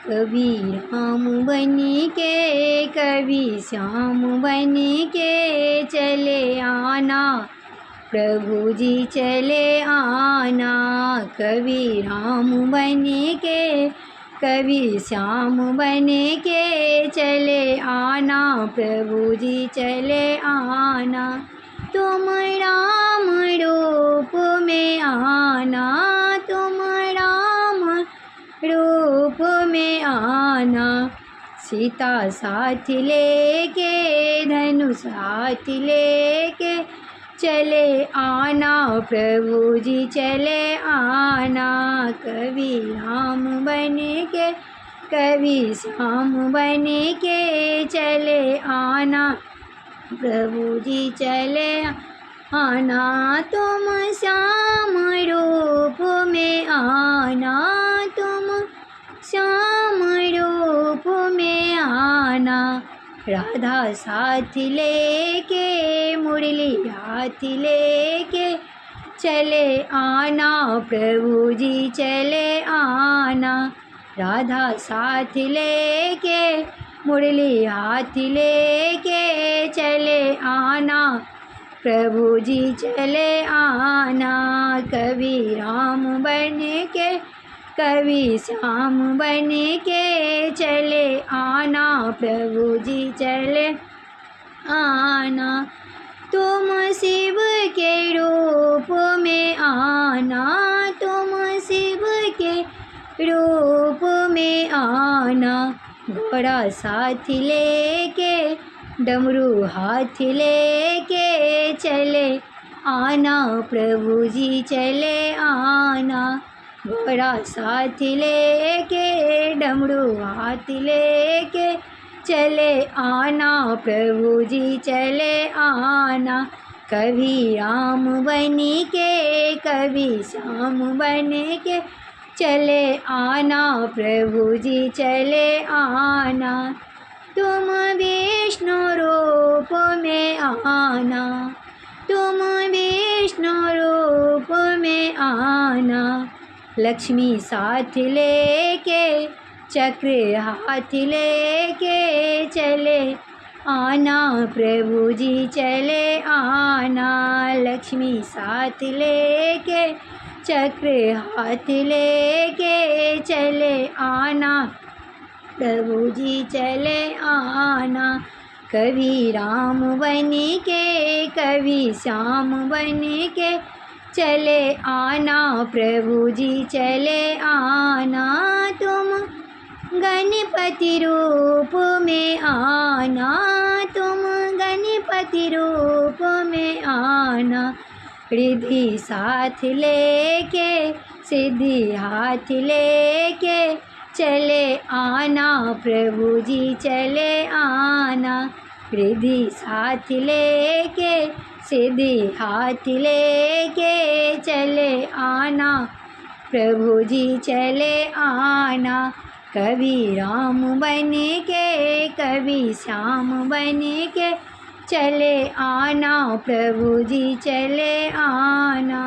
कभी राम बन के कभी श्याम बन के चले आना, प्रभु जी चले आना। कभी राम बन के कभी श्याम बन के चले आना, प्रभु जी चले आना। तुम राम रूप में आना, तुम राम रूप में आना। सीता साथ लेके धनुष हाथ लेके चले आना, प्रभु जी चले आना। कभी राम बन के कभी श्याम बन के चले आना, प्रभु जी चले आना। तुम श्याम रूप में आना, तुम श्याम रूप में आना। राधा साथ लेके मुरली हाथ लेके चले आना, प्रभु जी चले आना। राधा साथ लेके मुरली हाथ लेके चले आना, प्रभु जी चले आना। कभी राम बन के कभी श्याम बन के चले आना, प्रभु जी चले आना। तुम शिव के रूप में आना, तुम शिव के रूप में आना। घोड़ा साथ लेके डमरू हाथ लेके चले आना, प्रभु जी चले आना। घोड़ा साथ लेके डमरू हाथ लेके चले आना, प्रभु जी चले आना। कभी राम बन के कभी श्याम बन के चले आना, प्रभु जी चले आना। तुम विष्णु रूप में आना, तुम विष्णु रूप में आना। लक्ष्मी साथ लेके चक्र हाथ लेके चले आना, प्रभु जी चले आना। लक्ष्मी साथ लेके चक्र हाथ लेके चले आना, प्रभु जी चले आना। कभी राम बन के कभी श्याम बन के चले आना, प्रभु जी चले आना। तुम गणपति रूप में आना, तुम गणपति रूप में आना। रिद्धि साथ लेके सिद्धि हाथ लेके चले आना, प्रभु जी चले आना। रिद्धि साथ लेके सिद्धि हाथ लेके चले आना, प्रभु जी चले आना। कभी राम बन के कभी श्याम बन के चले आना, प्रभु जी चले आना।